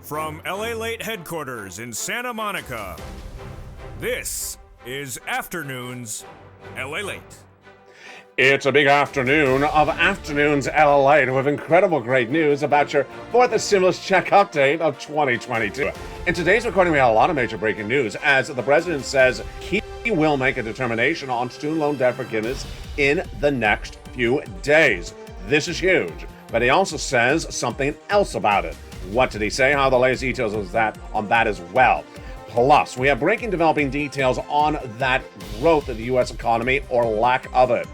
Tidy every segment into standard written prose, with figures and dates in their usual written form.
From LALATE headquarters in Santa Monica, this is Afternoons LALATE. It's a big afternoon of Afternoons LALATE with incredible great news about your fourth stimulus check update of 2022. In today's recording, we have a lot of major breaking news as the president says he will make a determination on student loan debt forgiveness in the next few days. This is huge, but he also says something else about it. What did he say? How the latest details on that as well. Plus, we have breaking developing details on that growth of the U.S. economy or lack of it.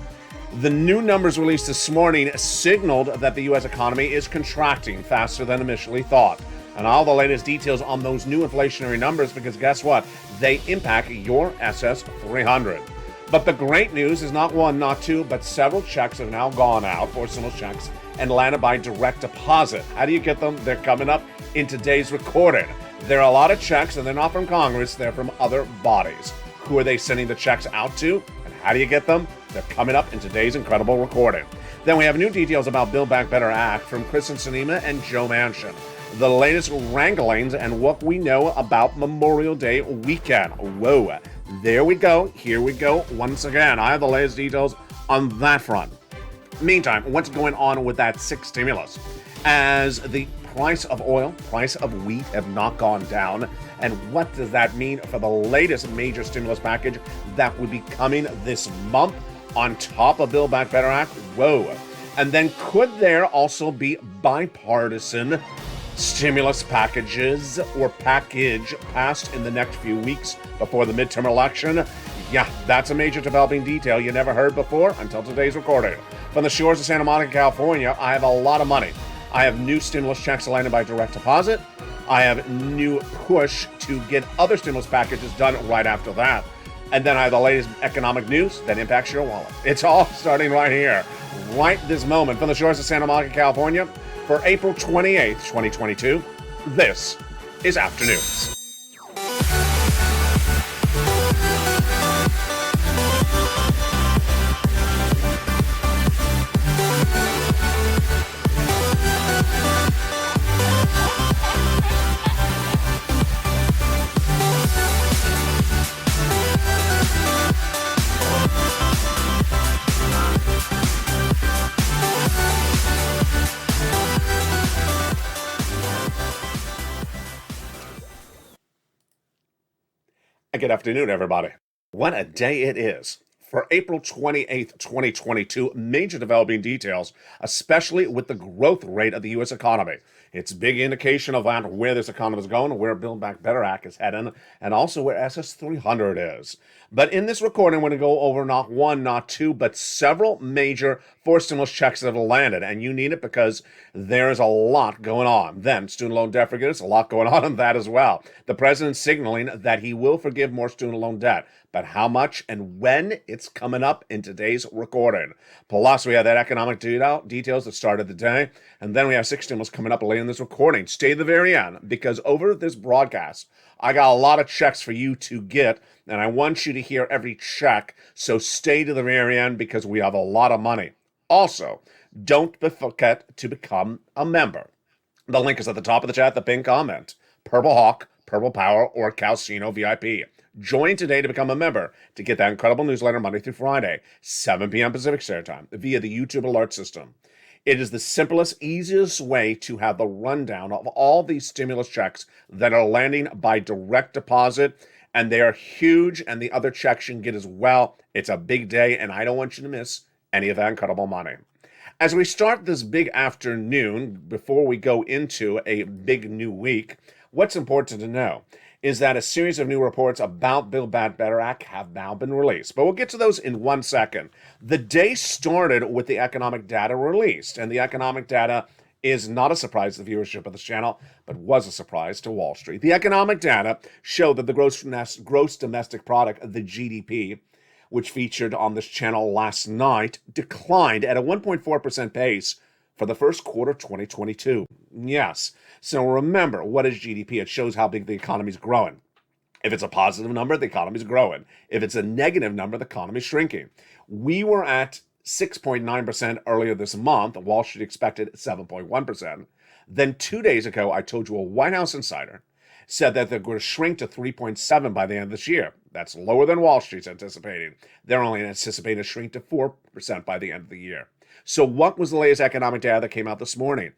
The new numbers released this morning signaled that the U.S. economy is contracting faster than initially thought. And all the latest details on those new inflationary numbers, because guess what? They impact your SS 300. But the great news is not one, not two, but several checks have now gone out for stimulus checks and landed by direct deposit. How do you get them? They're coming up in today's recording. There are a lot of checks, and they're not from Congress, they're from other bodies. Who are they sending the checks out to? And how do you get them? They're coming up in today's incredible recording. Then we have new details about Build Back Better Act from Kristen Sinema and Joe Manchin. The latest wranglings and what we know about Memorial Day weekend. Whoa, there we go. Here we go. Once again, I have the latest details on that front. Meantime, what's going on with that sixth stimulus? As the price of oil, price of wheat have not gone down. And what does that mean for the latest major stimulus package that would be coming this month on top of Build Back Better Act? Whoa. And then could there also be bipartisan stimulus packages or package passed in the next few weeks before the midterm election? Yeah, that's a major developing detail you never heard before until today's recording. From the shores of Santa Monica, California, I have a lot of money. I have new stimulus checks landed by direct deposit. I have new push to get other stimulus packages done right after that. And then I have the latest economic news that impacts your wallet. It's all starting right here, right this moment. From the shores of Santa Monica, California, for April 28th, 2022, this is Afternoons. Good afternoon, everybody. What a day it is. For April 28th, 2022, major developing details, especially with the growth rate of the U.S. economy. It's a big indication of where this economy is going, where Build Back Better Act is heading, and also where SS 300 is. But in this recording, we're going to go over not one, not two, but several major forced stimulus checks that have landed, and you need it because there's a lot going on. Then, student loan debt forgiveness, a lot going on in that as well. The president signaling that he will forgive more student loan debt, but how much and when, it's coming up in today's recording. Plus, we have that economic details that started the day, and then we have six stimulus coming up later in this recording. Stay to the very end, because over this broadcast, I got a lot of checks for you to get, and I want you to hear every check, so stay to the very end because we have a lot of money. Also, don't forget to become a member. The link is at the top of the chat, the pinned comment. Purple Hawk, Purple Power, or Calcino VIP. Join today to become a member to get that incredible newsletter Monday through Friday, 7 p.m. Pacific Standard Time, via the YouTube alert system. It is the simplest, easiest way to have the rundown of all these stimulus checks that are landing by direct deposit, and they are huge, and the other checks you can get as well. It's a big day, and I don't want you to miss any of that incredible money. As we start this big afternoon, before we go into a big new week, what's important to know is that a series of new reports about Build Back Better Act have now been released. But we'll get to those in 1 second. The day started with the economic data released, and the economic data is not a surprise to the viewership of this channel, but was a surprise to Wall Street. The economic data showed that the gross domestic product, the GDP, which featured on this channel last night, declined at a 1.4% pace for the first quarter of 2022. Yes. So remember, what is GDP? It shows how big the economy is growing. If it's a positive number, the economy is growing. If it's a negative number, the economy is shrinking. We were at 6.9% earlier this month. Wall Street expected 7.1%. Then 2 days ago, I told you a White House insider said that they're going to shrink to 3.7 by the end of this year. That's lower than Wall Street's anticipating. They're only anticipating a shrink to 4% by the end of the year. So what was the latest economic data that came out this morning?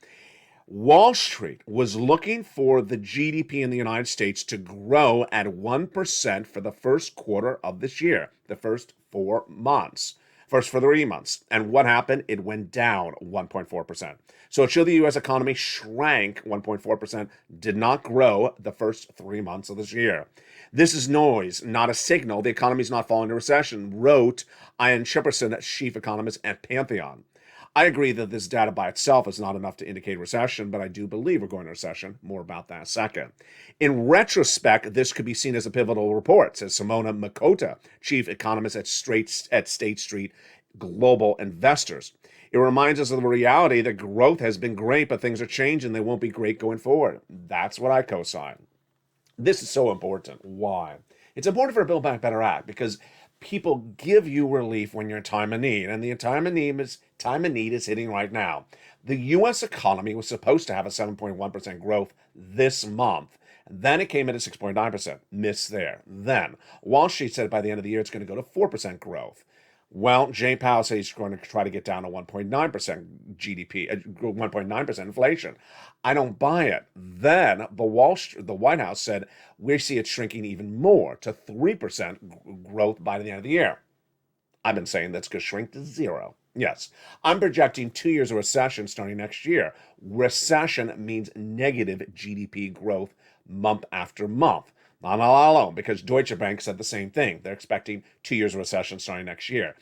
Wall Street was looking for the GDP in the United States to grow at 1% for the first quarter of this year, the first 4 months, first for 3 months. And what happened? It went down 1.4%. So it showed the U.S. economy shrank 1.4%, did not grow the first 3 months of this year. This is noise, not a signal. The economy is not falling into recession, wrote Ian Chipperson, chief economist at Pantheon. I agree that this data by itself is not enough to indicate recession, but I do believe we're going into recession. More about that in a second. In retrospect, this could be seen as a pivotal report, says Simona Makota, chief economist at State Street Global Investors. It reminds us of the reality that growth has been great, but things are changing. They won't be great going forward. That's what I co-sign. This is so important. Why? It's important for a Build Back Better Act because people give you relief when you're in time of need, and the time of need is hitting right now. The U.S. economy was supposed to have a 7.1% growth this month. Then it came in at 6.9%. Missed there. Then Wall Street said by the end of the year it's going to go to 4% growth. Well, Jay Powell says he's going to try to get down to 1.9% GDP, 1.9% inflation. I don't buy it. Then the White House said we see it shrinking even more to 3% growth by the end of the year. I've been saying that's going to shrink to 0. Yes, I'm projecting 2 years of recession starting next year. Recession means negative GDP growth month after month. Not alone, because Deutsche Bank said the same thing. They're expecting 2 years of recession starting next year.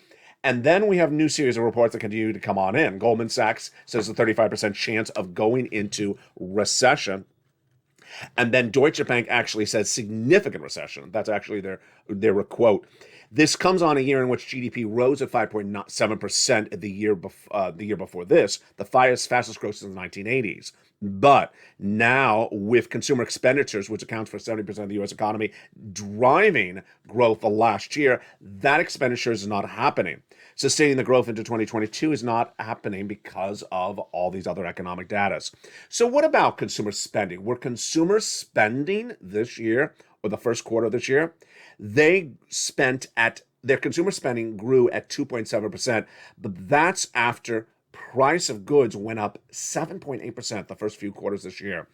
And then we have a new series of reports that continue to come on in. Goldman Sachs says a 35% chance of going into recession. And then Deutsche Bank actually says significant recession. That's actually their quote. This comes on a year in which GDP rose at 5.7% the year before this, the fastest growth since the 1980s. But now, with consumer expenditures, which accounts for 70% of the U.S. economy, driving growth the last year, that expenditure is not happening. Sustaining the growth into 2022 is not happening because of all these other economic data. So what about consumer spending? Were consumer spending this year, or the first quarter of this year, their consumer spending grew at 2.7%, but that's after price of goods went up 7.8% the first few quarters this year.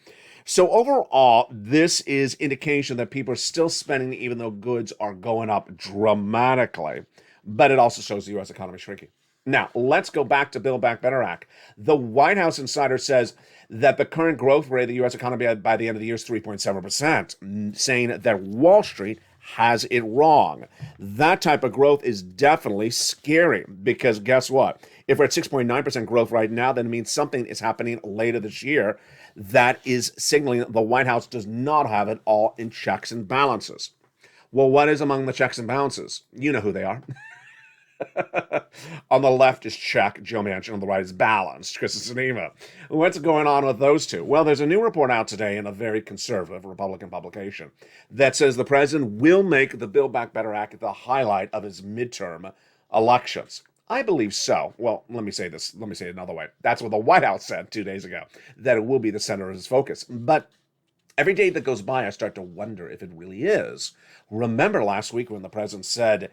So overall, this is indication that people are still spending even though goods are going up dramatically. But it also shows the U.S. economy shrinking. Now, let's go back to Build Back Better Act. The White House insider says that the current growth rate of the U.S. economy by the end of the year is 3.7%, saying that Wall Street has it wrong. That type of growth is definitely scary because guess what? If we're at 6.9% growth right now, then it means something is happening later this year that is signaling that the White House does not have it all in checks and balances. Well, what is among the checks and balances? You know who they are. On the left is check, Joe Manchin. On the right is balanced, Chris Sinema. What's going on with those two? Well, there's a new report out today in a very conservative Republican publication that says the president will make the Build Back Better Act the highlight of his midterm elections. I believe so. Well, let me say it another way. That's what the White House said 2 days ago, that it will be the center of his focus. But every day that goes by, I start to wonder if it really is. Remember last week when the president said,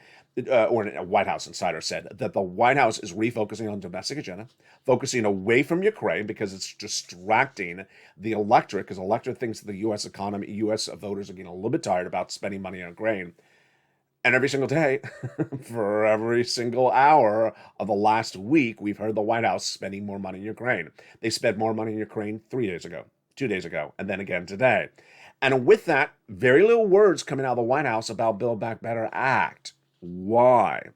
or a White House insider said, that the White House is refocusing on domestic agenda, focusing away from Ukraine because it's distracting the electorate, because the electorate thinks the U.S. economy, U.S. voters are getting a little bit tired about spending money on Ukraine. And every single day, for every single hour of the last week, we've heard the White House spending more money in Ukraine. They spent more money in Ukraine 3 days ago, 2 days ago, and then again today. And with that, very little words coming out of the White House about Build Back Better Act. Why?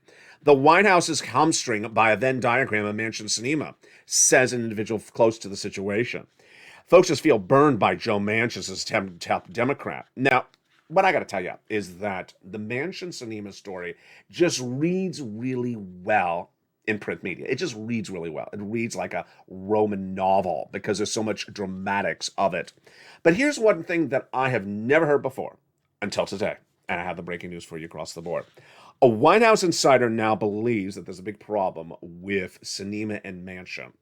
The White House is hamstrung by a Venn diagram of Manchin Sinema, says an individual close to the situation. Folks just feel burned by Joe Manchin's top Democrat. Now, what I got to tell you is that the Manchin Sinema story just reads really well in print media. It just reads really well. It reads like a Roman novel because there's so much dramatics of it. But here's one thing that I have never heard before until today, and I have the breaking news for you across the board. A White House insider now believes that there's a big problem with Sinema and Manchin.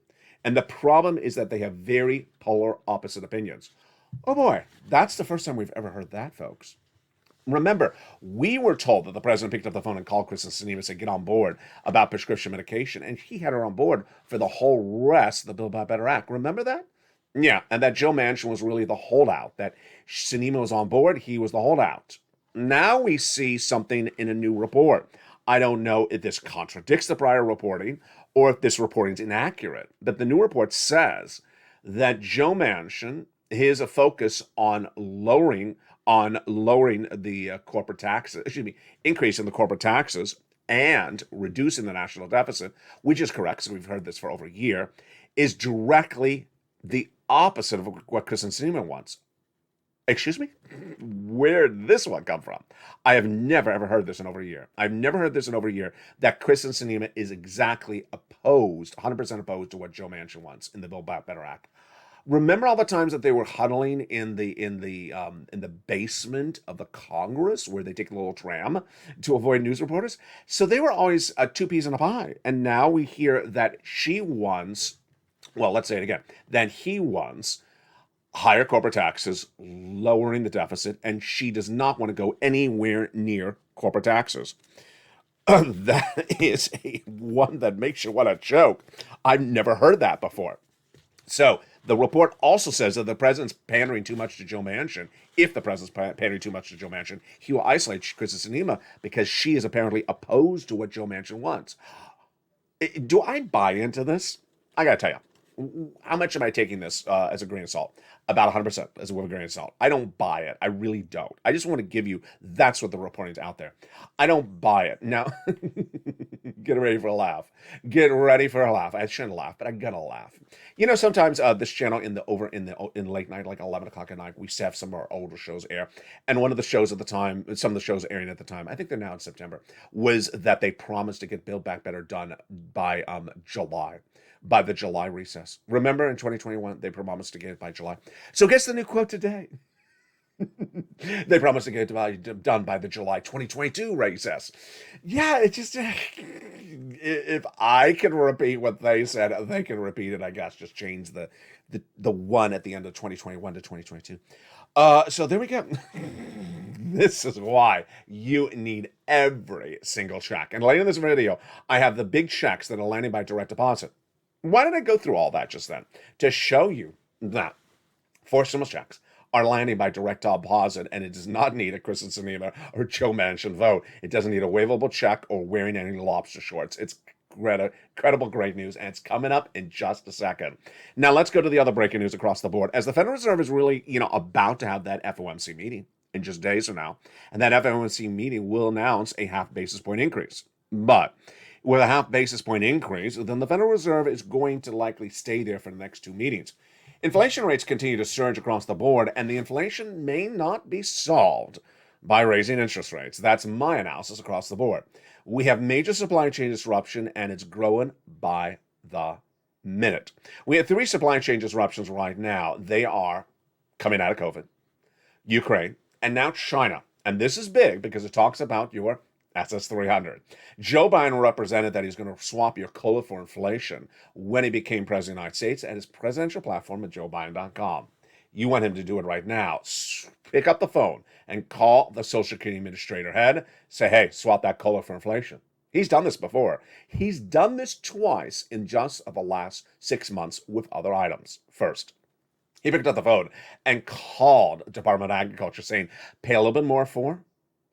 And the problem is that they have very polar opposite opinions. Oh boy, that's the first time we've ever heard that, folks. Remember, we were told that the president picked up the phone and called Kristen Sinema and said, get on board about prescription medication. And he had her on board for the whole rest of the Build Back Better Act. Remember that? Yeah, and that Joe Manchin was really the holdout. That Sinema was on board, he was the holdout. Now we see something in a new report. I don't know if this contradicts the prior reporting or if this reporting is inaccurate. But the new report says that Joe Manchin, his focus on lowering the corporate taxes, increasing the corporate taxes and reducing the national deficit, which is correct, because we've heard this for over a year, is directly the opposite of what Kristen Sinema wants. Excuse me? Where did this one come from? I have never, ever heard this in over a year. I've never heard this in over a year, that Kristen Sinema is exactly opposed, 100% opposed to what Joe Manchin wants in the Build Back Better Act. Remember all the times that they were huddling in the basement of the Congress, where they take a little tram to avoid news reporters? So they were always two peas in a pie. And now we hear that she wants, well, let's say it again, that he wants higher corporate taxes, lowering the deficit, and she does not want to go anywhere near corporate taxes. That is one that makes you want to choke. I've never heard that before. So the report also says that the president's pandering too much to Joe Manchin. If the president's pandering too much to Joe Manchin, he will isolate Kristen Sinema because she is apparently opposed to what Joe Manchin wants. Do I buy into this? I gotta tell you, how much am I taking this as a grain of salt? About 100% as a grain of salt. I don't buy it. I really don't. I just want to give you, that's what the reporting's out there. I don't buy it. Now, get ready for a laugh. Get ready for a laugh. I shouldn't laugh, but I gotta laugh. You know, sometimes this channel in late night, like 11 o'clock at night, we used to have some of our older shows air. And one of the shows at the time, some of the shows airing at the time, I think they're now in September, was that they promised to get Build Back Better done by July. By the July recess. Remember in 2021, they promised to get it by July. So guess the new quote today. They promised to get it done by the July 2022 recess. Yeah, it just, if I can repeat what they said, they can repeat it, I guess. Just change the one at the end of 2021 to 2022. So there we go. This is why you need every single check. And later in this video, I have the big checks that are landing by direct deposit. Why did I go through all that just then? To show you that 4 stimulus checks are landing by direct deposit, and it does not need a Kristen Sinema or Joe Manchin vote. It doesn't need a waivable check or wearing any lobster shorts. It's incredible, great news, and it's coming up in just a second. Now let's go to the other breaking news across the board. As the Federal Reserve is really, about to have that FOMC meeting in just days from now, and that FOMC meeting will announce a half basis point increase. But with a half basis point increase, then the Federal Reserve is going to likely stay there for the next 2 meetings. Inflation rates continue to surge across the board, and the inflation may not be solved by raising interest rates. That's my analysis across the board. We have major supply chain disruption, and it's growing by the minute. We have 3 supply chain disruptions right now. They are coming out of COVID, Ukraine, and now China. And this is big because it talks about your SS300. Joe Biden represented that he's going to swap your COLA for inflation when he became president of the United States at his presidential platform at joebiden.com. You want him to do it right now. Pick up the phone and call the Social Security Administrator head. Say, hey, swap that COLA for inflation. He's done this before. He's done this twice in just the last 6 months with other items. First, he picked up the phone and called Department of Agriculture saying, pay a little bit more for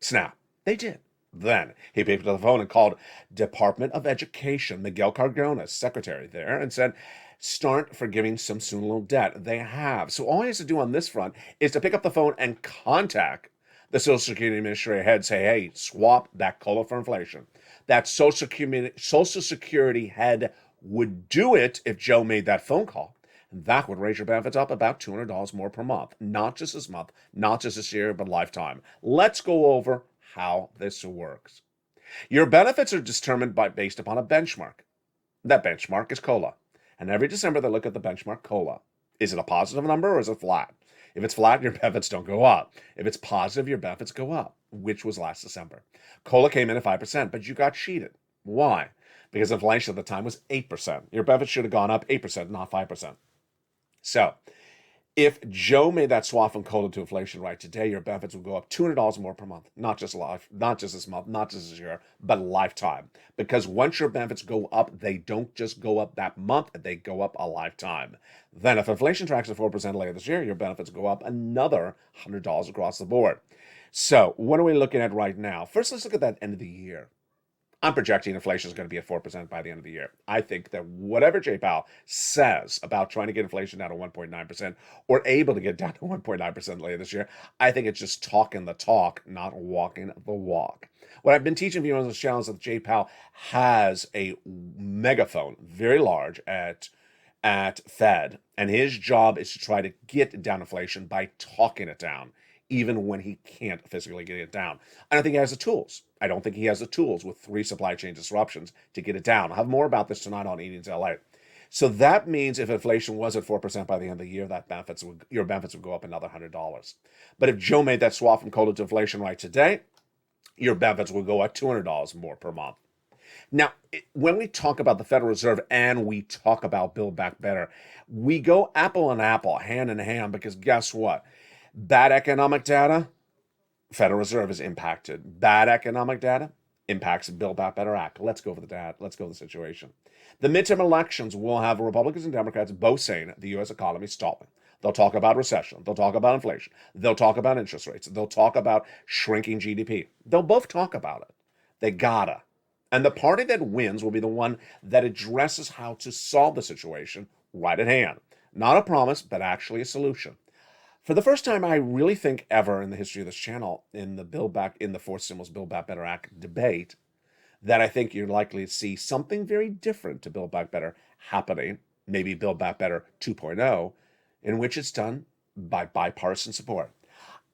SNAP. They did. Then he picked up the phone and called Department of Education, Miguel Cardona, secretary there, and said, start forgiving some student loan debt. They have. So all he has to do on this front is to pick up the phone and contact the Social Security Administrator head, say, hey, swap that COLA for inflation. That Social Security head would do it if Joe made that phone call. And that would raise your benefits up about $200 more per month. Not just this month, not just this year, but lifetime. Let's go over how this works. Your benefits are determined based upon a benchmark. That benchmark is COLA. And every December they look at the benchmark COLA. Is it a positive number or is it flat? If it's flat, your benefits don't go up. If it's positive, your benefits go up, which was last December. COLA came in at 5%, but you got cheated. Why? because inflation at the time was 8%. Your benefits should have gone up 8%, not 5%. So if Joe made that swap from COLA to inflation right today, your benefits would go up $200 more per month. Not just this month, not just this year, but lifetime. Because once your benefits go up, they don't just go up that month, they go up a lifetime. Then if inflation tracks at 4% later this year, your benefits go up another $100 across the board. So what are we looking at right now? First, let's look at that end of the year. I'm projecting inflation is going to be at 4% by the end of the year. I think that whatever Jay Powell says about trying to get inflation down to 1.9% or able to get down to 1.9% later this year, I think it's just talking the talk, not walking the walk. What I've been teaching viewers on this channel is that Jay Powell has a megaphone, very large, at Fed, and his job is to try to get down inflation by talking it down, even when he can't physically get it down. I don't think he has the tools. I don't think he has the tools with 3 supply chain disruptions to get it down. I'll have more about this tonight on Evenings LA. So that means if inflation was at 4% by the end of the year, your benefits would go up another $100. But if Joe made that swap from COLA to inflation right today, your benefits would go up $200 more per month. Now, when we talk about the Federal Reserve and we talk about Build Back Better, we go apple and apple, hand in hand, because guess what? Bad economic data, Federal Reserve is impacted. Bad economic data impacts Build Back Better Act. Let's go over the data. Let's go over the situation. The midterm elections will have Republicans and Democrats both saying the U.S. economy is stalling. They'll talk about recession. They'll talk about inflation. They'll talk about interest rates. They'll talk about shrinking GDP. They'll both talk about it. They gotta. And the party that wins will be the one that addresses how to solve the situation right at hand. Not a promise, but actually a solution. For the first time, I really think ever in the history of this channel, in the Fourth Stimulus Build Back Better Act debate, that I think you're likely to see something very different to Build Back Better happening, maybe Build Back Better 2.0, in which it's done by bipartisan support.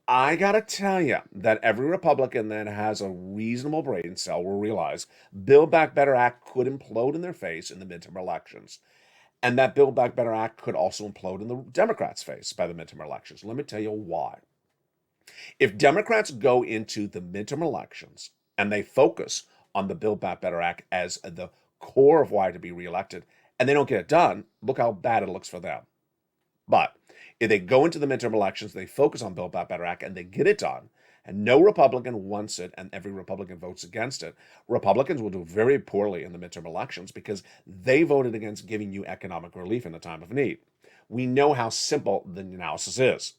I gotta tell you that every Republican that has a reasonable brain cell will realize Build Back Better Act could implode in their face in the midterm elections. And that Build Back Better Act could also implode in the Democrats' face by the midterm elections. Let me tell you why. If Democrats go into the midterm elections and they focus on the Build Back Better Act as the core of why to be reelected, and they don't get it done, look how bad it looks for them. But if they go into the midterm elections, they focus on Build Back Better Act, and they get it done, and no Republican wants it, and every Republican votes against it, Republicans will do very poorly in the midterm elections because they voted against giving you economic relief in a time of need. We know how simple the analysis is.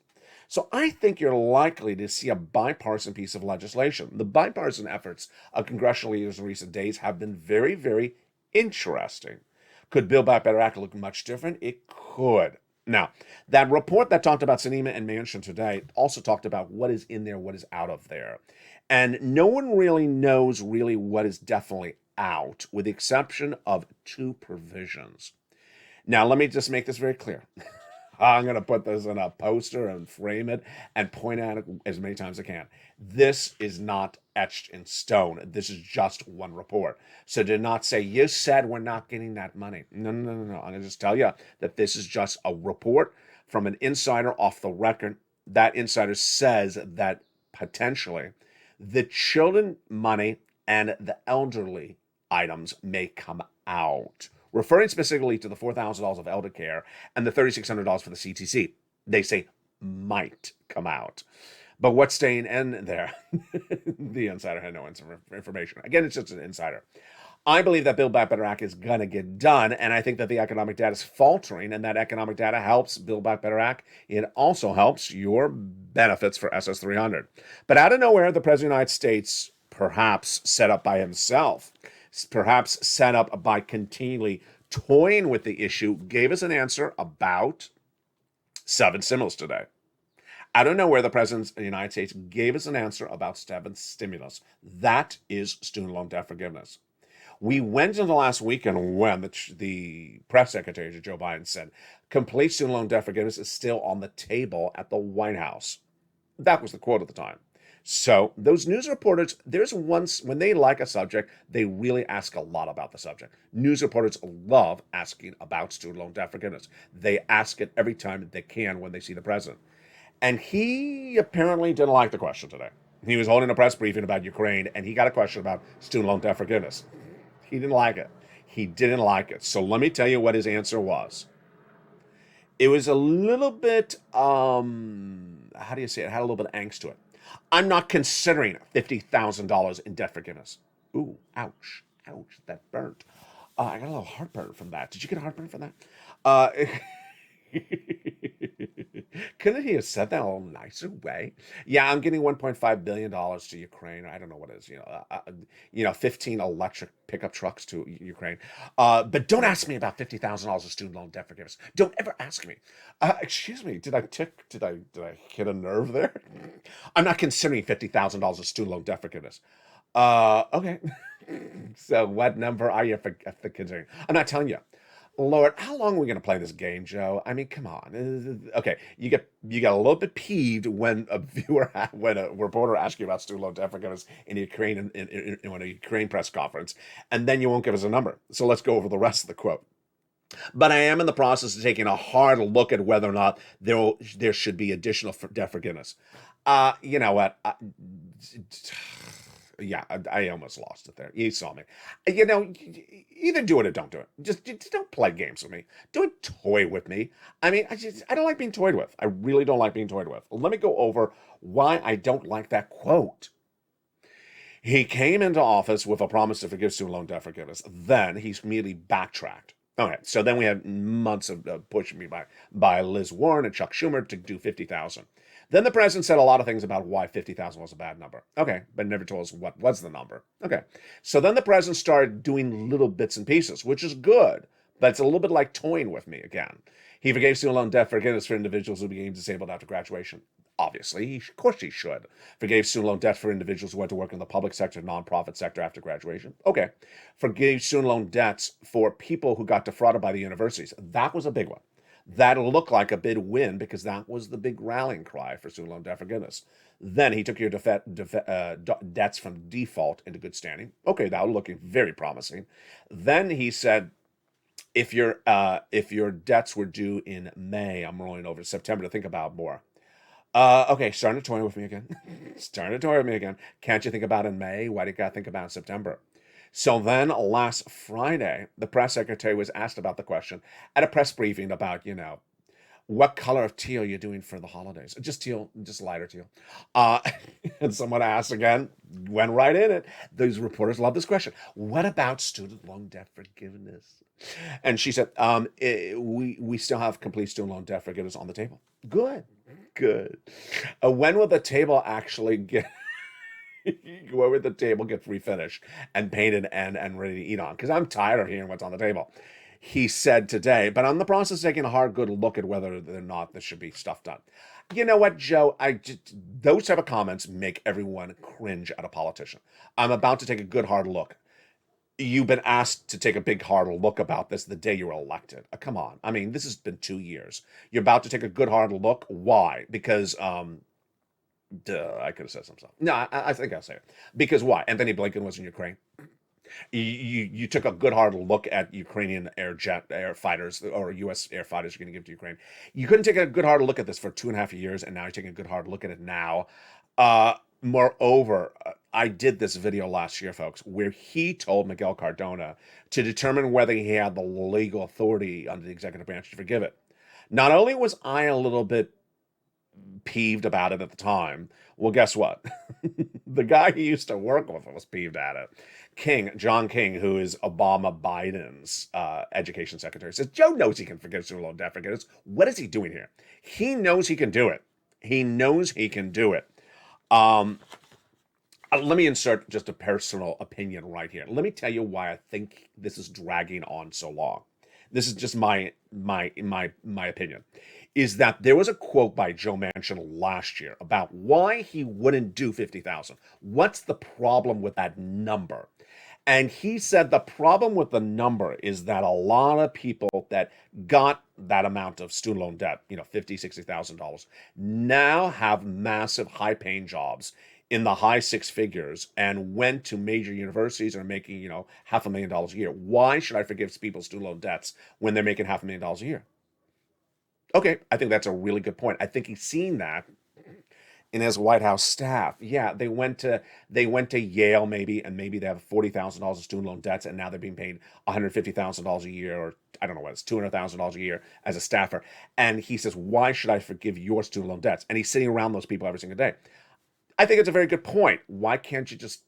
So I think you're likely to see a bipartisan piece of legislation. The bipartisan efforts of congressional leaders in recent days have been very, very interesting. Could Build Back Better Act look much different? It could. Now, that report that talked about Sinema and Manchin today also talked about what is in there, what is out of there. And no one really knows what is definitely out, with the exception of 2 provisions. Now, let me just make this very clear. I'm going to put this in a poster and frame it and point at it as many times as I can. This is not etched in stone. This is just one report. So do not say, you said we're not getting that money. No. I'm going to just tell you that this is just a report from an insider off the record. That insider says that potentially the children money and the elderly items may come out, referring specifically to the $4,000 of elder care and the $3,600 for the CTC. They say might come out. But what's staying in there? The insider had no information. Again, it's just an insider. I believe that Build Back Better Act is going to get done, and I think that the economic data is faltering, and that economic data helps Build Back Better Act. It also helps your benefits for SS300. But out of nowhere, the President of the United States, perhaps set up by himself, perhaps set up by continually toying with the issue, gave us an answer about 7 stimulus today. I don't know where the President of the United States gave us an answer about 7 stimulus. That is student loan debt forgiveness. We went into last weekend when the press secretary to Joe Biden said, complete student loan debt forgiveness is still on the table at the White House. That was the quote at the time. So those news reporters, when they like a subject, they really ask a lot about the subject. News reporters love asking about student loan debt forgiveness. They ask it every time they can when they see the president. And he apparently didn't like the question today. He was holding a press briefing about Ukraine, and he got a question about student loan debt forgiveness. He didn't like it. He didn't like it. So let me tell you what his answer was. It was a little bit, how do you say it? It had a little bit of angst to it. I'm not considering $50,000 in debt forgiveness. Ooh, ouch, ouch, that burnt. I got a little heartburn from that. Did you get a heartburn from that? Uh, Couldn't he have said that a little nicer way? Yeah, I'm getting $1.5 billion to Ukraine. I don't know what it is, 15 electric pickup trucks to Ukraine. But don't ask me about $50,000 of student loan debt forgiveness. Don't ever ask me. Excuse me, did I hit a nerve there? I'm not considering $50,000 of student loan debt forgiveness. Okay. So what number are you considering? I'm not telling you. Lord, how long are we going to play this game, Joe? I mean, come on. Okay, you get a little bit peeved when when a reporter asks you about student loan debt forgiveness in Ukraine in a Ukraine press conference, and then you won't give us a number. So let's go over the rest of the quote. But I am in the process of taking a hard look at whether or not there should be additional debt forgiveness. You know what? Yeah, I almost lost it there. You saw me. Either do it or don't do it. Just don't play games with me. Don't toy with me. I mean, I don't like being toyed with. I really don't like being toyed with. Let me go over why I don't like that quote. He came into office with a promise to forgive student loan debt forgiveness. Then he's immediately backtracked. Okay, so then we had months of pushing me by Liz Warren and Chuck Schumer to do 50,000. Then the president said a lot of things about why 50,000 was a bad number. Okay, but never told us what was the number. Okay, so then the president started doing little bits and pieces, which is good, but it's a little bit like toying with me again. He forgave student loan debt forgiveness for individuals who became disabled after graduation. Obviously, of course he should. Forgave student loan debt for individuals who went to work in the public sector, nonprofit sector after graduation. Okay. Forgave student loan debts for people who got defrauded by the universities. That was a big one. That looked like a big win because that was the big rallying cry for student loan debt forgiveness. Then he took your debts from default into good standing. Okay, that was looking very promising. Then he said, if your debts were due in May, I'm rolling over to September to think about more. Okay, starting to toy with me again. Starting to toy with me again. Can't you think about in May? Why do you gotta think about in September? So then last Friday, the press secretary was asked about the question at a press briefing about, what color of teal you're doing for the holidays. Just teal, just lighter teal. And someone asked again, went right in it. Those reporters love this question. What about student loan debt forgiveness? And she said, we still have complete student loan debt forgiveness on the table. Good. When will the table actually get... Where would the table get refinished and painted and ready to eat on? Because I'm tired of hearing what's on the table. He said today, but I'm in the process of taking a hard, good look at whether or not there should be stuff done. You know what, Joe? Those type of comments make everyone cringe at a politician. I'm about to take a good, hard look. You've been asked to take a big, hard look about this the day you were elected. Come on. I mean, this has been 2 years. You're about to take a good, hard look. Why? Because, I could have said some stuff. No, I think I'll say it. Because why? Anthony Blinken was in Ukraine. You took a good hard look at Ukrainian air fighters or U.S. air fighters you're going to give to Ukraine. You couldn't take a good hard look at this for 2.5 years, and now you're taking a good hard look at it now. Moreover, I did this video last year, folks, where he told Miguel Cardona to determine whether he had the legal authority under the executive branch to forgive it. Not only was I a little bit peeved about it at the time, well, guess what? The guy he used to work with was peeved at it. John King, who is Obama Biden's education secretary, says Joe knows he can forgive student loan debt forgiveness. What is he doing here? He knows he can do it. He knows he can do it. Let me insert just a personal opinion right here. Let me tell you why I think this is dragging on so long. This is just my opinion. Is that there was a quote by Joe Manchin last year about why he wouldn't do 50,000. What's the problem with that number? And he said the problem with the number is that a lot of people that got that amount of student loan debt, $50,000, $60,000, now have massive high-paying jobs in the high six figures and went to major universities and are making, $500,000 a year. Why should I forgive people's student loan debts when they're making $500,000 a year? Okay, I think that's a really good point. I think he's seen that. in his White House staff. Yeah, they went to Yale maybe, and maybe they have $40,000 of student loan debts, and now they're being paid $150,000 a year, or I don't know what it's $200,000 a year as a staffer. And he says, "Why should I forgive your student loan debts?" And he's sitting around those people every single day. I think it's a very good point. Why can't you just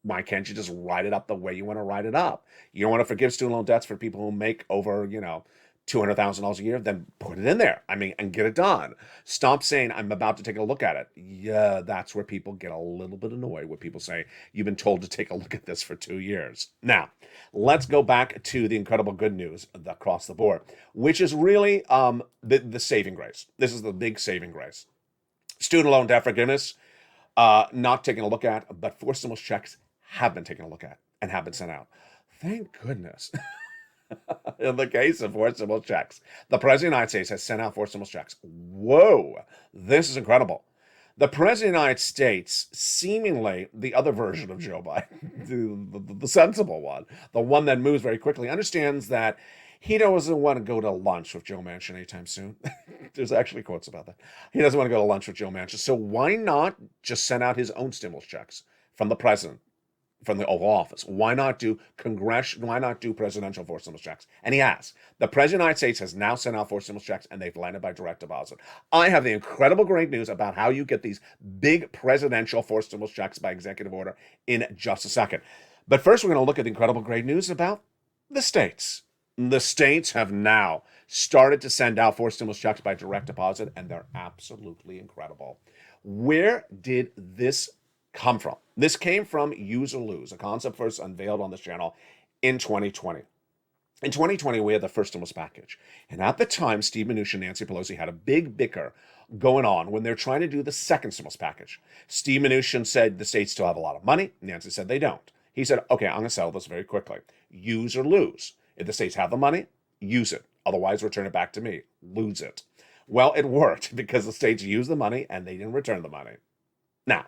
write it up the way you want to write it up? You don't want to forgive student loan debts for people who make over, $200,000 a year, then put it in there. I mean, and get it done. Stop saying, "I'm about to take a look at it." Yeah, that's where people get a little bit annoyed when people say, "You've been told to take a look at this for 2 years." Now, let's go back to the incredible good news across the board, which is really the saving grace. This is the big saving grace. Student loan debt forgiveness, not taking a look at, but forced stimulus checks have been taken a look at and have been sent out. Thank goodness. In the case of forced stimulus checks, the President of the United States has sent out forced stimulus checks. Whoa, this is incredible. The President of the United States, seemingly the other version of Joe Biden, the sensible one, the one that moves very quickly, understands that he doesn't want to go to lunch with Joe Manchin anytime soon. There's actually quotes about that. He doesn't want to go to lunch with Joe Manchin. So why not just send out his own stimulus checks from the president, from the Oval Office? Why not do presidential forced stimulus checks? And he has. The President of the United States has now sent out forced stimulus checks, and they've landed by direct deposit. I have the incredible great news about how you get these big presidential forced stimulus checks by executive order in just a second. But first, we're going to look at the incredible great news about the states. The states have now started to send out forced stimulus checks by direct deposit, and they're absolutely incredible. Where did this come from? This came from Use or Lose, a concept first unveiled on this channel in 2020. In 2020, we had the first stimulus package. And at the time, Steve Mnuchin and Nancy Pelosi had a big bicker going on when they're trying to do the second stimulus package. Steve Mnuchin said the states still have a lot of money. Nancy said they don't. He said, "Okay, I'm going to settle this very quickly. Use or lose. If the states have the money, use it. Otherwise, return it back to me. Lose it." Well, it worked because the states used the money and they didn't return the money. Now,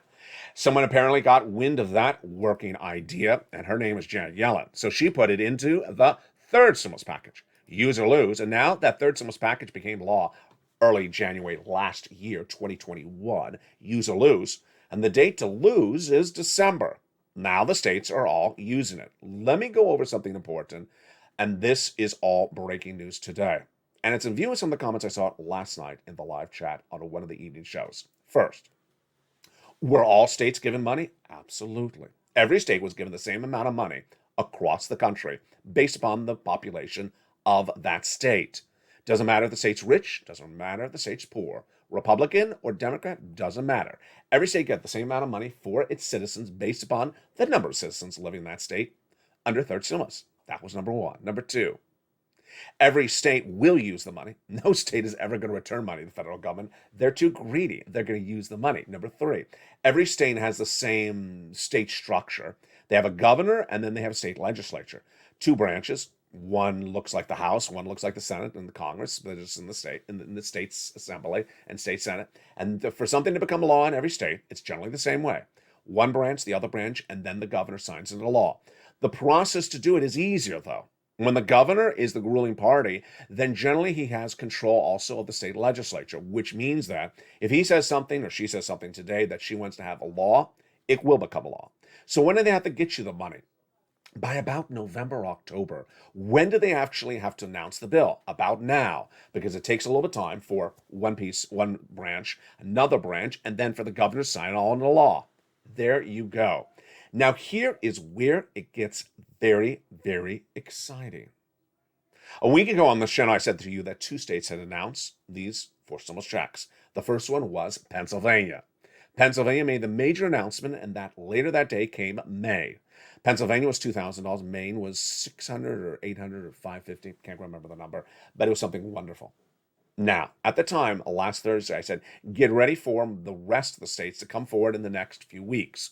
someone apparently got wind of that working idea, and her name is Janet Yellen. So she put it into the third stimulus package, use or lose. And now that third stimulus package became law early January last year, 2021, use or lose. And the date to lose is December. Now the states are all using it. Let me go over something important. And this is all breaking news today. And it's in view of some of the comments I saw last night in the live chat on one of the evening shows. First, were all states given money? Absolutely. Every state was given the same amount of money across the country based upon the population of that state. Doesn't matter if the state's rich, doesn't matter if the state's poor, Republican or Democrat, doesn't matter. Every state got the same amount of money for its citizens based upon the number of citizens living in that state under third stimulus. That was number one. Number two, every state will use the money. No state is ever going to return money to the federal government. They're too greedy. They're going to use the money. Number three, every state has the same state structure. They have a governor, and then they have a state legislature. Two branches. One looks like the House, one looks like the Senate and the Congress, but it's in the state's assembly and state Senate. And for something to become law in every state, it's generally the same way. One branch, the other branch, and then the governor signs into law. The process to do it is easier, though. When the governor is the ruling party, then generally he has control also of the state legislature, which means that if he says something or she says something today that she wants to have a law, it will become a law. So when do they have to get you the money? By about November, October. When do they actually have to announce the bill? About now, because it takes a little bit of time for one branch, another branch, and then for the governor to sign it all into law. There you go. Now, here is where it gets very, very exciting. A week ago on this channel, I said to you that two states had announced these forced stimulus checks. The first one was Pennsylvania. Pennsylvania made the major announcement, and that later that day came May. Pennsylvania was $2,000. Maine was $600 or $800 or $550. Can't remember the number, but it was something wonderful. Now, at the time, last Thursday, I said, get ready for the rest of the states to come forward in the next few weeks.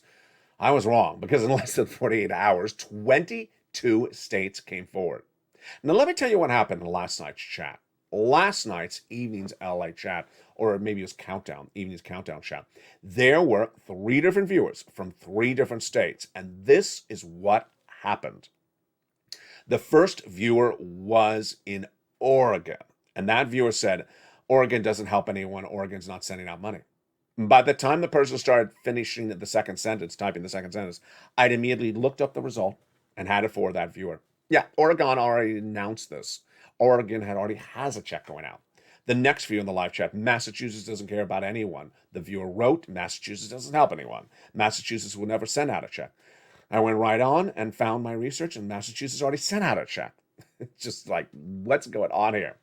I was wrong, because in less than 48 hours, 22 states came forward. Now, let me tell you what happened in last night's chat. Last night's evening's LA chat, or maybe it was evening's countdown chat. There were 3 different viewers from 3 different states, and this is what happened. The first viewer was in Oregon, and that viewer said, Oregon doesn't help anyone. Oregon's not sending out money. By the time the person started finishing the second sentence, typing the second sentence, I'd immediately looked up the result and had it for that viewer. Yeah, Oregon already announced this. Oregon already has a check going out. The next viewer in the live chat, Massachusetts doesn't care about anyone. The viewer wrote, Massachusetts doesn't help anyone. Massachusetts will never send out a check. I went right on and found my research, and Massachusetts already sent out a check. It's just like, what's going on here?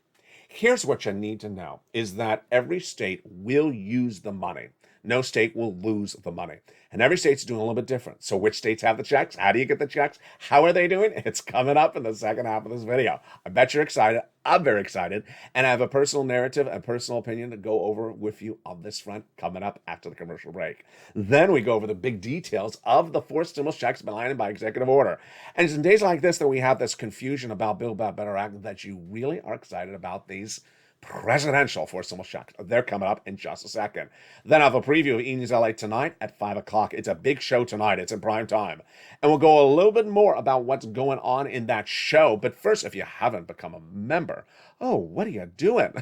Here's what you need to know is that every state will use the money. No state will lose the money. And every state's doing a little bit different. So which states have the checks? How do you get the checks? How are they doing? It's coming up in the second half of this video. I bet you're excited. I'm very excited. And I have a personal narrative and personal opinion to go over with you on this front coming up after the commercial break. Then we go over the big details of the 4 stimulus checks landed by executive order. And it's in days like this that we have this confusion about Build Back Better Act that you really are excited about these presidential 4 stimulus checks. They're coming up in just a second. Then I have a preview of E! LA tonight at 5 o'clock. It's a big show tonight. It's in prime time. And we'll go a little bit more about what's going on in that show. But first, if you haven't become a member, oh, what are you doing?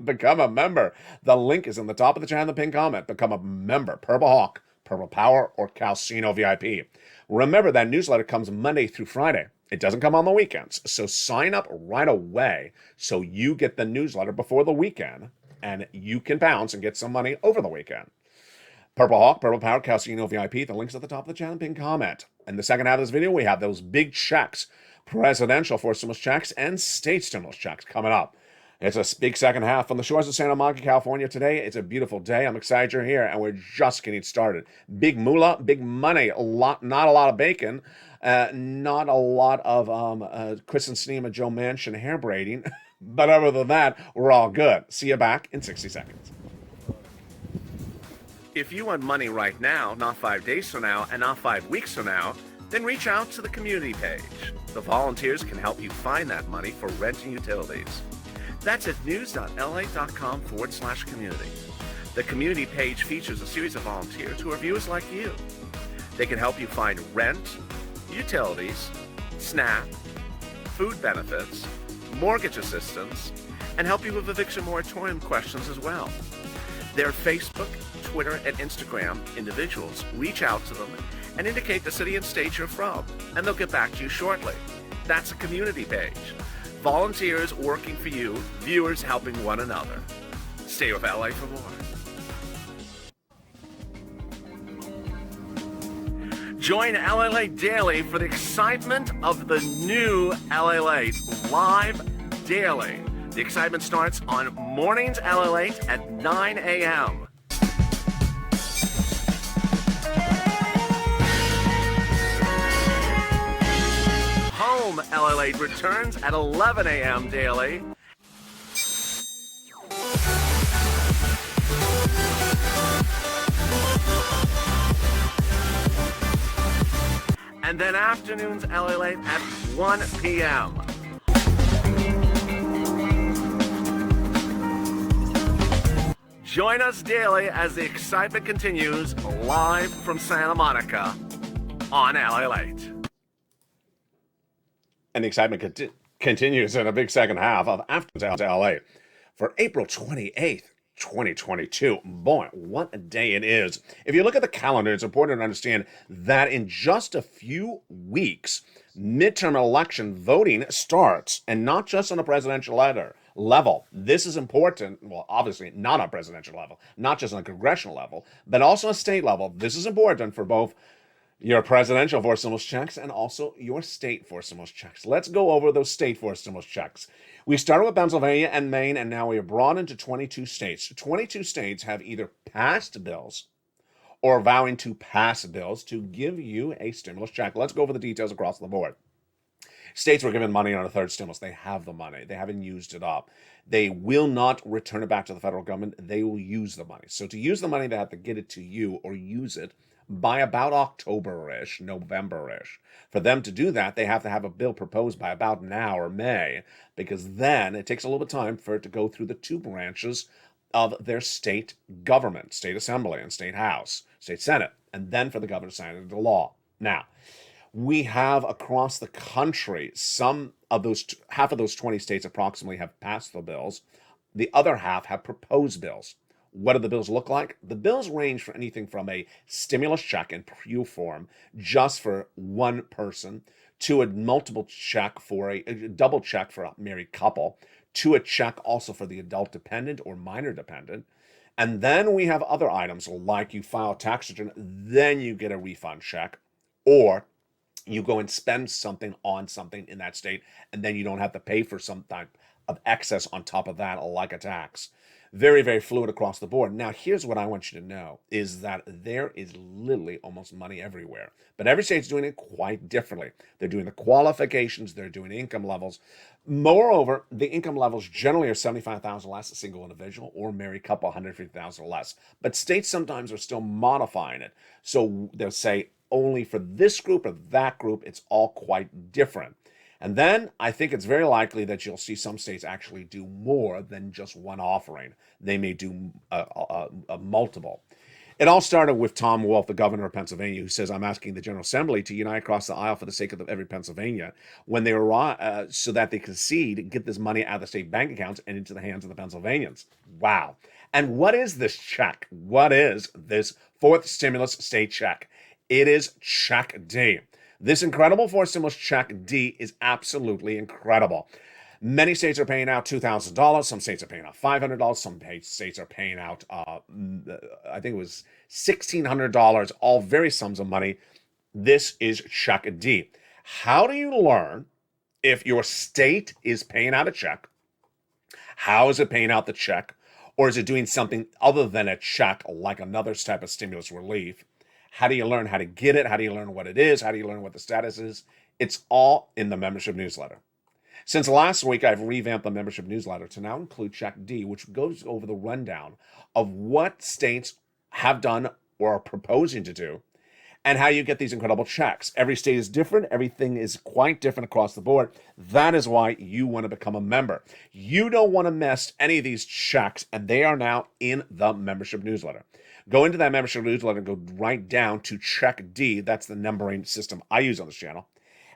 Become a member. The link is in the top of the channel in the pinned comment. Become a member. Purple Hawk, Purple Power, or Calcino VIP. Remember, that newsletter comes Monday through Friday. It doesn't come on the weekends. So sign up right away so you get the newsletter before the weekend and you can bounce and get some money over the weekend. Purple Hawk, Purple Power, Calcino VIP. The link's at the top of the channel. Pin comment. In the second half of this video, we have those big checks, presidential 4 stimulus checks and state stimulus checks coming up. It's a big second half from the shores of Santa Monica, California today. It's a beautiful day. I'm excited you're here, and we're just getting started. Big moolah, big money, not a lot of bacon, not a lot of Kristen Sneema, Joe Manchin hair braiding, but other than that, we're all good. See you back in 60 seconds. If you want money right now, not 5 days from now, and not 5 weeks from now, then reach out to the community page. The volunteers can help you find that money for rent and utilities. That's at news.la.com/community. The community page features a series of volunteers who are viewers like you. They can help you find rent, utilities, SNAP, food benefits, mortgage assistance, and help you with eviction moratorium questions as well. Their Facebook, Twitter, and Instagram individuals reach out to them and indicate the city and state you're from, and they'll get back to you shortly. That's a community page. Volunteers working for you, viewers helping one another. Stay with LA for more. Join LALATE Daily for the excitement of the new LALATE live daily. The excitement starts on mornings LALATE at 9 a.m. Home LALATE returns at 11 a.m. daily. And then afternoons LALATE at 1 p.m. Join us daily as the excitement continues live from Santa Monica on LALATE. And the excitement continues in a big second half of Afternoons LA for April 28th, 2022. Boy, what a day it is. If you look at the calendar, it's important to understand that in just a few weeks, midterm election voting starts, and not just on a presidential level. This is important. Well, obviously not on a presidential level, not just on a congressional level, but also on a state level. This is important for both your presidential 4 stimulus checks and also your state 4 stimulus checks. Let's go over those state 4 stimulus checks. We started with Pennsylvania and Maine, and now we are brought into 22 states. 22 states have either passed bills or vowing to pass bills to give you a stimulus check. Let's go over the details across the board. States were given money on a third stimulus. They have the money. They haven't used it up. They will not return it back to the federal government. They will use the money. So to use the money, they have to get it to you or use it by about October-ish, November-ish. For them to do that, they have to have a bill proposed by about now or May, because then it takes a little bit of time for it to go through the 2 branches of their state government, state assembly and state house, state senate, and then for the governor to sign it into law. Now, we have across the country, half of those 20 states approximately have passed the bills. The other half have proposed bills. What do the bills look like? The bills range for anything from a stimulus check in pure form, just for one person, to a multiple check for a double check for a married couple, to a check also for the adult dependent or minor dependent. And then we have other items like you file a tax return, then you get a refund check, or you go and spend something on something in that state, and then you don't have to pay for some type of excess on top of that, like a tax. Very, very fluid across the board. Now, here's what I want you to know is that there is literally almost money everywhere. But every state's doing it quite differently. They're doing the qualifications, they're doing income levels. Moreover, the income levels generally are 75,000 less, a single individual, or married couple, 150,000 or less. But states sometimes are still modifying it. So they'll say only for this group or that group, it's all quite different. And then I think it's very likely that you'll see some states actually do more than just one offering. They may do a multiple. It all started with Tom Wolf, the governor of Pennsylvania, who says, I'm asking the General Assembly to unite across the aisle for the sake of every Pennsylvania when they arrive, so that they concede, get this money out of the state bank accounts and into the hands of the Pennsylvanians. Wow. And what is this check? What is this fourth stimulus state check? It is Check D. This incredible fourth stimulus check D is absolutely incredible. Many states are paying out $2,000. Some states are paying out $500. Some states are paying out, I think it was $1,600, all various sums of money. This is Check D. How do you learn if your state is paying out a check? How is it paying out the check? Or is it doing something other than a check, like another type of stimulus relief? How do you learn how to get it? How do you learn what it is? How do you learn what the status is? It's all in the membership newsletter. Since last week, I've revamped the membership newsletter to now include Check D, which goes over the rundown of what states have done or are proposing to do, and how you get these incredible checks. Every state is different. Everything is quite different across the board. That is why you want to become a member. You don't want to miss any of these checks, and they are now in the membership newsletter. Go into that membership newsletter and go right down to Check D. That's the numbering system I use on this channel.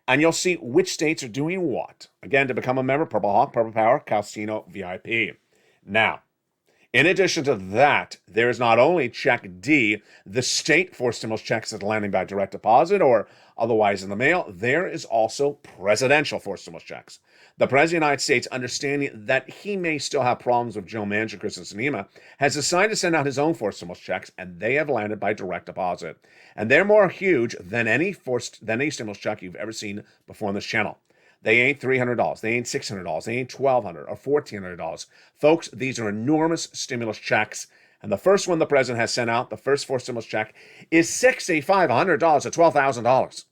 And you'll see which states are doing what. Again, to become a member, Purple Hawk, Purple Power, Calcino, VIP. Now, in addition to that, there is not only Check D, the state for stimulus checks that are landing by direct deposit or otherwise in the mail, there is also presidential for stimulus checks. The President of the United States, understanding that he may still have problems with Joe Manchin, Kristen Sinema, has decided to send out his own forced stimulus checks, and they have landed by direct deposit. And they're more huge than any stimulus check you've ever seen before on this channel. They ain't $300. They ain't $600. They ain't $1,200 or $1,400. Folks, these are enormous stimulus checks. And the first one the president has sent out, the first forced stimulus check, is $6,500 to $12,000.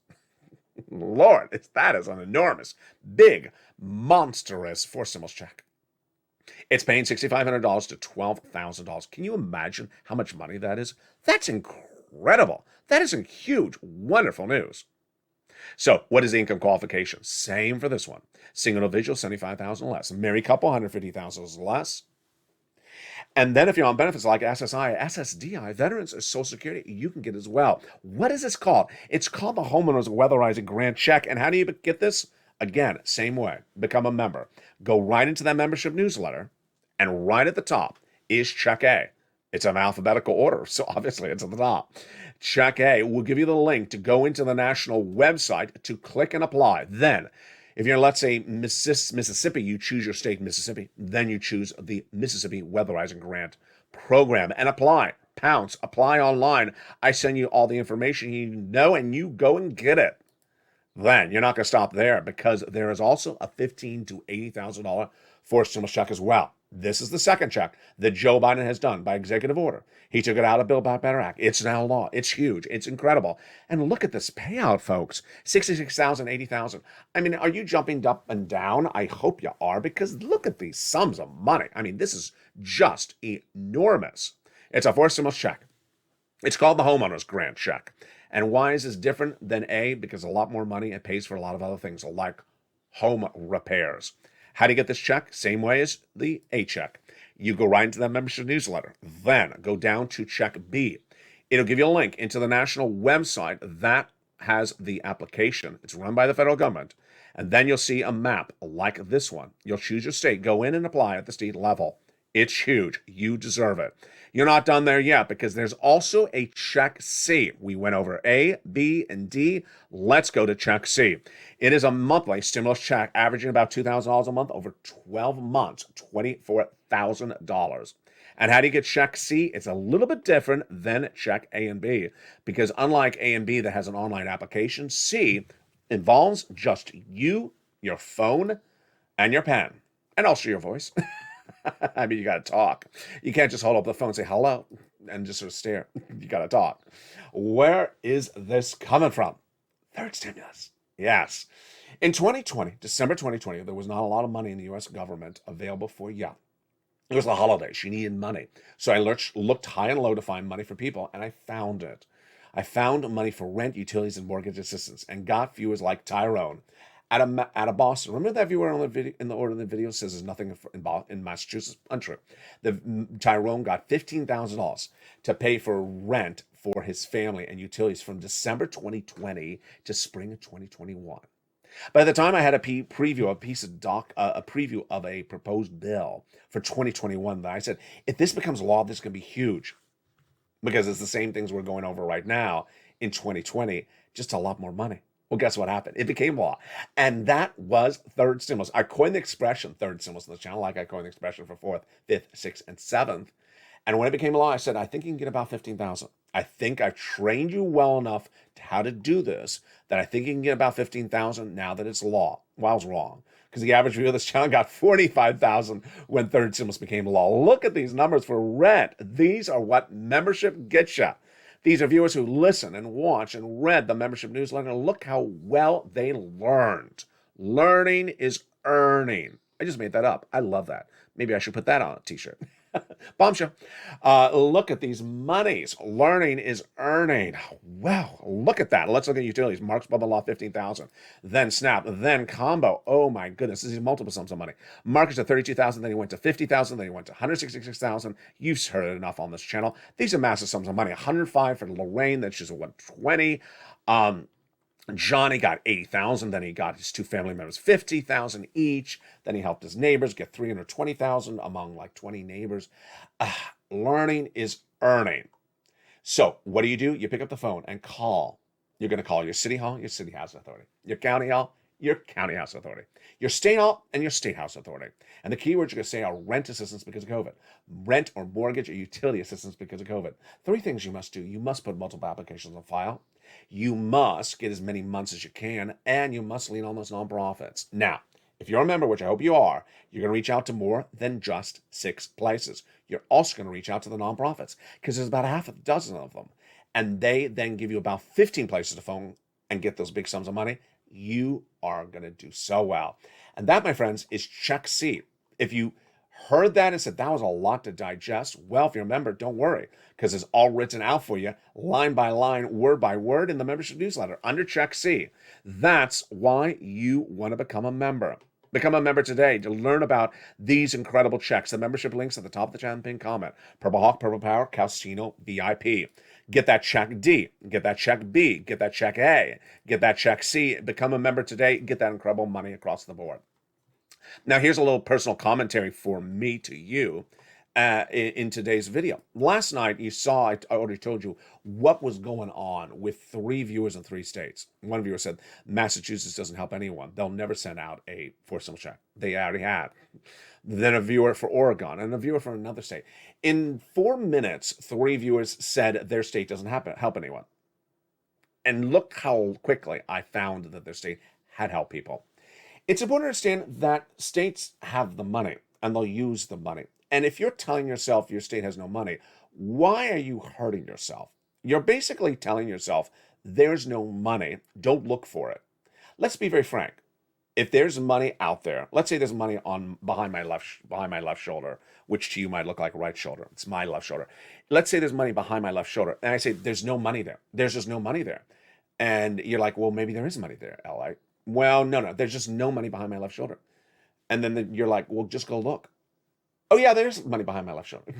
Lord, that is an enormous, big, monstrous forced stimulus check. It's paying $6,500 to $12,000. Can you imagine how much money that is? That's incredible. That is huge, wonderful news. So, what is the income qualification? Same for this one. Single individual, $75,000 less. Married couple, $150,000 less. And then if you're on benefits like SSI, SSDI, Veterans Social Security, you can get as well. What is this called? It's called the Homeowners Weatherizing Grant Check. And how do you get this? Again, same way. Become a member. Go right into that membership newsletter, and right at the top is Check A. It's an alphabetical order, so obviously it's at the top. Check A will give you the link to go into the national website to click and apply. Then, if you're, let's say, Mississippi, you choose your state, Mississippi. Then you choose the Mississippi Weatherizing Grant Program and apply. Pounce, apply online. I send you all the information you know, and you go and get it. Then you're not going to stop there, because there is also a $15,000 to $80,000 forced stimulus check as well. This is the second check that Joe Biden has done by executive order. He took it out of Build Back Better Act. It's now law. It's huge. It's incredible. And look at this payout, folks. $66,000, $80,000. I mean, are you jumping up and down? I hope you are, because look at these sums of money. I mean, this is just enormous. It's a forced stimulus check. It's called the Homeowners Grant Check. And why is this different than A? Because a lot more money, it pays for a lot of other things like home repairs. How do you get this check? Same way as the A check. You go right into that membership newsletter. Then go down to Check B. It'll give you a link into the national website that has the application. It's run by the federal government. And then you'll see a map like this one. You'll choose your state, go in and apply at the state level. It's huge. You deserve it. You're not done there yet because there's also a check C. We went over A, B, and D. Let's go to check C. It is a monthly stimulus check averaging about $2,000 a month over 12 months, $24,000. And how do you get check C? It's a little bit different than check A and B because unlike A and B that has an online application, C involves just you, your phone, and your pen, and also your voice. I mean, you got to talk. You can't just hold up the phone and say hello and just sort of stare. You got to talk. Where is this coming from? Third stimulus. Yes. In 2020, December 2020, there was not a lot of money in the U.S. government available for you. It was the holidays. She needed money. So I looked high and low to find money for people, and I found it. I found money for rent, utilities, and mortgage assistance, and got viewers like Tyrone out of Boston. Remember that viewer on the video, in the order of the video says there's nothing in Massachusetts? Untrue. Tyrone got $15,000 to pay for rent for his family and utilities from December 2020 to spring of 2021. By the time I had a preview of a proposed bill for 2021, that I said, if this becomes law, this is going to be huge because it's the same things we're going over right now in 2020, just a lot more money. Well, guess what happened? It became law. And that was third stimulus. I coined the expression third stimulus on the channel, like I coined the expression for fourth, fifth, sixth, and seventh. And when it became law, I said, I think you can get about 15,000. I think I've trained you well enough to how to do this that I think you can get about 15,000 now that it's law. Well, I was wrong because the average viewer of this channel got 45,000 when third stimulus became law. Look at these numbers for rent. These are what membership gets you. These are viewers who listen and watch and read the membership newsletter. Look how well they learned. Learning is earning. I just made that up. I love that. Maybe I should put that on a t-shirt. Bombshell. Look at these monies. Learning is earning. Wow, look at that. Let's look at utilities. Mark's Bubble Law, 15,000. Then Snap. Then Combo. Oh my goodness, this is multiple sums of money. Mark is at 32,000. Then he went to 50,000. Then he went to 166,000. You've heard it enough on this channel. These are massive sums of money. 105 for Lorraine. That's just 120. Johnny got 80,000. Then he got his two family members 50,000 each. Then he helped his neighbors get 320,000 among like 20 neighbors. Learning is earning. So what do? You pick up the phone and call. You're going to call your city hall, your city house authority, your county hall, your county house authority, your state hall, and your state house authority. And the keywords you're going to say are rent assistance because of COVID, rent or mortgage or utility assistance because of COVID. 3 things you must do. You must put multiple applications on file. You must get as many months as you can, and you must lean on those nonprofits. Now, if you're a member, which I hope you are, you're going to reach out to more than just 6 places. You're also going to reach out to the nonprofits because there's about half a dozen of them. And they then give you about 15 places to phone and get those big sums of money. You are going to do so well. And that, my friends, is check C. If you heard that and said that was a lot to digest, well, if you're a member, don't worry, because it's all written out for you, line by line, word by word in the membership newsletter under check C. That's why you want to become a member. Become a member today to learn about these incredible checks. The membership links at the top of the channel, pinned comment. Purple Hawk, Purple Power, Calcino, VIP. Get that check D, get that check B, get that check A, get that check C. Become a member today, get that incredible money across the board. Now, here's a little personal commentary for me to you in today's video. Last night, you saw, I already told you what was going on with 3 viewers in 3 states. One viewer said, Massachusetts doesn't help anyone. They'll never send out a forcible check. They already have. Then a viewer for Oregon and a viewer from another state. In 4 minutes, 3 viewers said their state doesn't help anyone. And look how quickly I found that their state had helped people. It's important to understand that states have the money and they'll use the money. And if you're telling yourself your state has no money, why are you hurting yourself? You're basically telling yourself there's no money, don't look for it. Let's be very frank. If there's money out there, let's say there's money on behind my left shoulder, which to you might look like right shoulder. It's my left shoulder. Let's say there's money behind my left shoulder, and I say there's no money there. There's just no money there. And you're like, well, maybe there is money there, LA. Well, no, there's just no money behind my left shoulder. And then you're like, well, just go look. Oh yeah, there's money behind my left shoulder.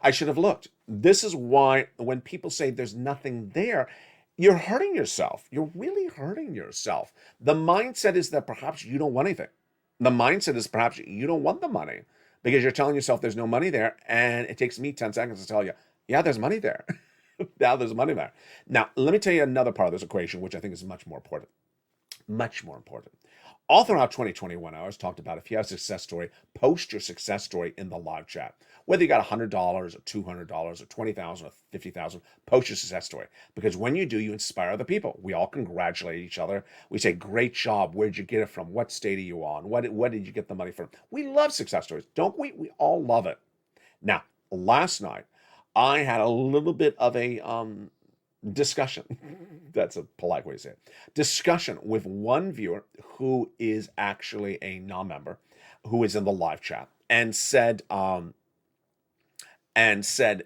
I should have looked. This is why when people say there's nothing there, you're hurting yourself. You're really hurting yourself. The mindset is that perhaps you don't want anything. The mindset is perhaps you don't want the money. because you're telling yourself there's no money there, and it takes me 10 seconds to tell you, yeah, there's money there. Now there's money there. Now, let me tell you another part of this equation, which I think is much more important. Much more important. All throughout 2021, I always talked about if you have a success story, post your success story in the live chat. Whether you got $100 or $200 or $20,000 or $50,000, post your success story. Because when you do, you inspire other people. We all congratulate each other. We say, great job. Where'd you get it from? What state are you on? What did you get the money from? We love success stories, don't we? We all love it. Now, last night, I had a little bit of a discussion. That's a polite way to say it. Discussion with one viewer who is actually a non-member, who is in the live chat, and said,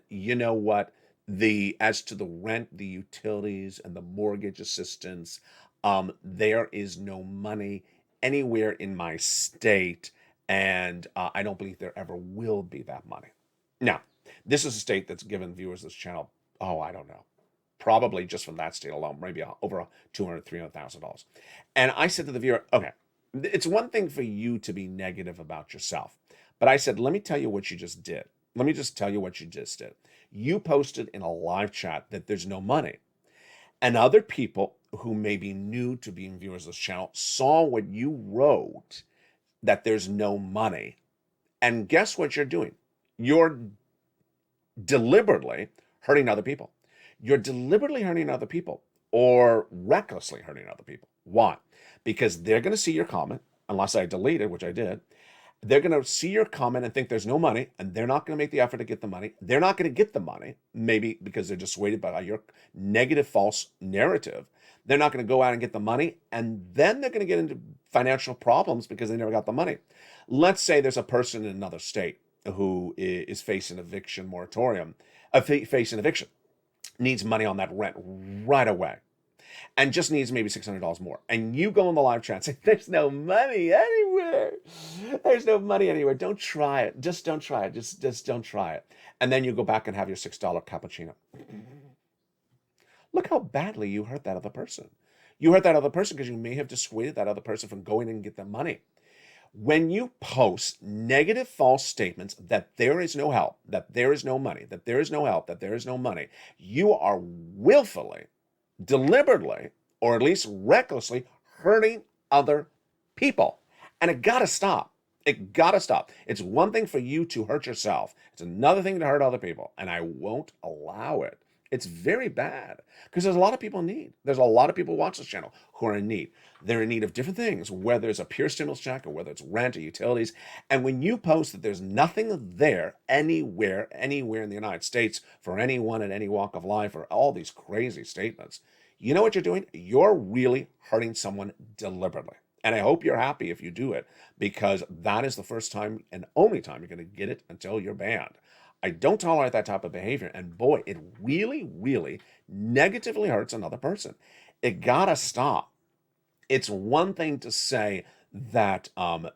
you know what, as to the rent, the utilities, and the mortgage assistance, there is no money anywhere in my state, and I don't believe there ever will be that money. Now, this is a state that's given viewers this channel, I don't know, probably just from that state alone, maybe over $200,000, $300,000. And I said to the viewer, okay, it's one thing for you to be negative about yourself. But I said, let me tell you what you just did. Let me just tell you what you just did. You posted in a live chat that there's no money. And other people who may be new to being viewers of this channel saw what you wrote, that there's no money. And guess what you're doing? You're deliberately hurting other people. You're deliberately hurting other people or recklessly hurting other people. Why? Because they're going to see your comment, unless I delete it, which I did. They're going to see your comment and think there's no money, and they're not going to make the effort to get the money. They're not going to get the money, maybe because they're dissuaded by your negative, false narrative. They're not going to go out and get the money, and then they're going to get into financial problems because they never got the money. Let's say there's a person in another state who is facing eviction moratorium, facing eviction, needs money on that rent right away, and just needs maybe $600 more. And you go in the live chat and say, there's no money anywhere. There's no money anywhere. Don't try it. Just don't try it. Just don't try it. And then you go back and have your $6 cappuccino. Look how badly you hurt that other person. You hurt that other person because you may have dissuaded that other person from going in and get the money. When you post negative false statements that there is no help, that there is no money, that there is no help, that there is no money, you are willfully, deliberately, or at least recklessly hurting other people. And it gotta stop. It gotta stop. It's one thing for you to hurt yourself. It's another thing to hurt other people. And I won't allow it. It's very bad because there's a lot of people in need. There's a lot of people who watch this channel who are in need. They're in need of different things, whether it's a pure stimulus check or whether it's rent or utilities. And when you post that there's nothing there anywhere in the United States for anyone in any walk of life, or all these crazy statements, you know what you're doing? You're really hurting someone deliberately. And I hope you're happy if you do it, because that is the first time and only time you're going to get it until you're banned. I don't tolerate that type of behavior. And boy, it really, really negatively hurts another person. It gotta stop. It's one thing to say that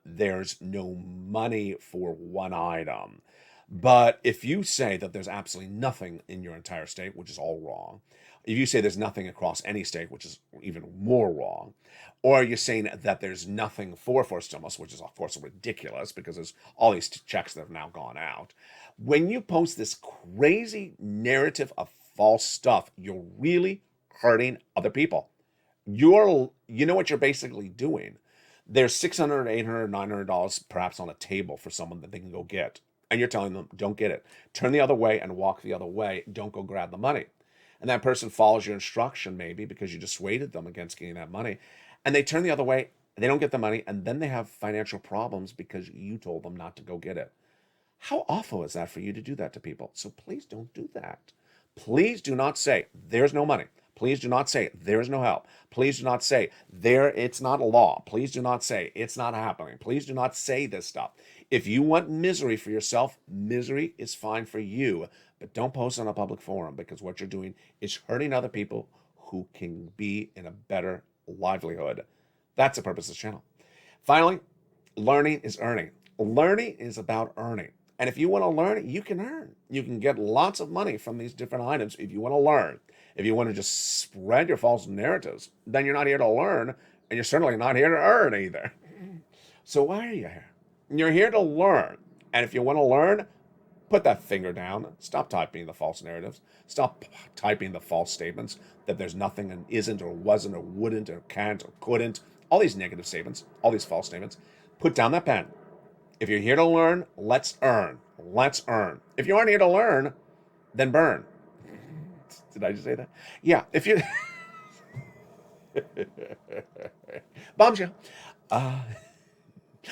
there's no money for one item. But if you say that there's absolutely nothing in your entire state, which is all wrong, if you say there's nothing across any state, which is even more wrong, or you're saying that there's nothing for stimulus, which is of course ridiculous because there's all these checks that have now gone out. When you post this crazy narrative of false stuff, you're really hurting other people. You know what you're basically doing? There's $600, $800, $900 perhaps on a table for someone that they can go get. And you're telling them, don't get it. Turn the other way and walk the other way. Don't go grab the money. And that person follows your instruction maybe because you dissuaded them against getting that money. And they turn the other way, they don't get the money, and then they have financial problems because you told them not to go get it. How awful is that for you to do that to people? So please don't do that. Please do not say there's no money. Please do not say there's no help. Please do not say it's not a law. Please do not say it's not happening. Please do not say this stuff. If you want misery for yourself, misery is fine for you, but don't post on a public forum, because what you're doing is hurting other people who can be in a better livelihood. That's the purpose of this channel. Finally, learning is earning. Learning is about earning. And if you want to learn, you can earn. You can get lots of money from these different items if you want to learn. If you want to just spread your false narratives, then you're not here to learn, and you're certainly not here to earn either. So why are you here? You're here to learn. And if you want to learn, put that finger down. Stop typing the false narratives. Stop typing the false statements that there's nothing and isn't or wasn't or wouldn't or can't or couldn't. All these negative statements, all these false statements. Put down that pen. If you're here to learn, let's earn. Let's earn. If you aren't here to learn, then burn. Did I just say that? Yeah. If you... Bombshell.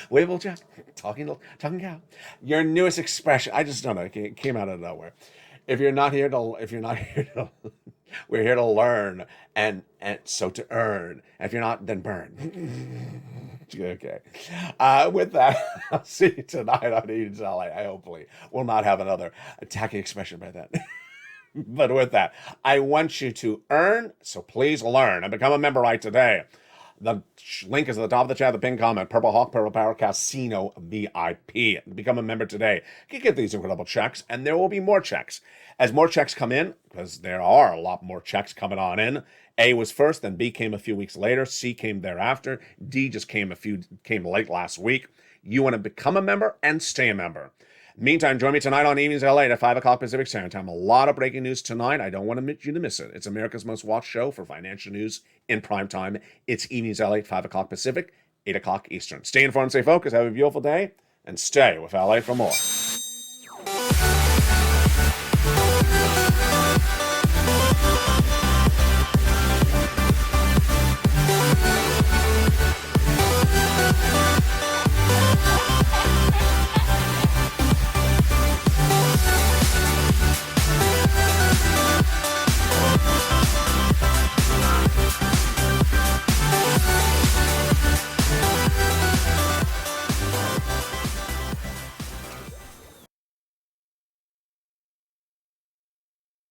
Waveable Jack. Talking cow. Your newest expression. I just don't know. It came out of nowhere. We're here to learn and so to earn. And if you're not, then burn. Okay. With that, I'll see you tonight on Eden's LA. I hopefully will not have another tacky expression by then. But with that, I want you to earn, so please learn and become a member right today. The link is at the top of the chat, the pinned comment, Purple Hawk, Purple Power, Casino VIP. Become a member today. You can get these incredible checks, and there will be more checks. As more checks come in, because there are a lot more checks coming on in, A was first, then B came a few weeks later, C came thereafter, D just came late last week. You want to become a member and stay a member. Meantime, join me tonight on Evenings LA at 5 o'clock Pacific Standard Time. A lot of breaking news tonight. I don't want you to miss it. It's America's most watched show for financial news in prime time. It's Evenings LA at 5 o'clock Pacific, 8 o'clock Eastern. Stay informed, stay focused, have a beautiful day, and stay with LA for more.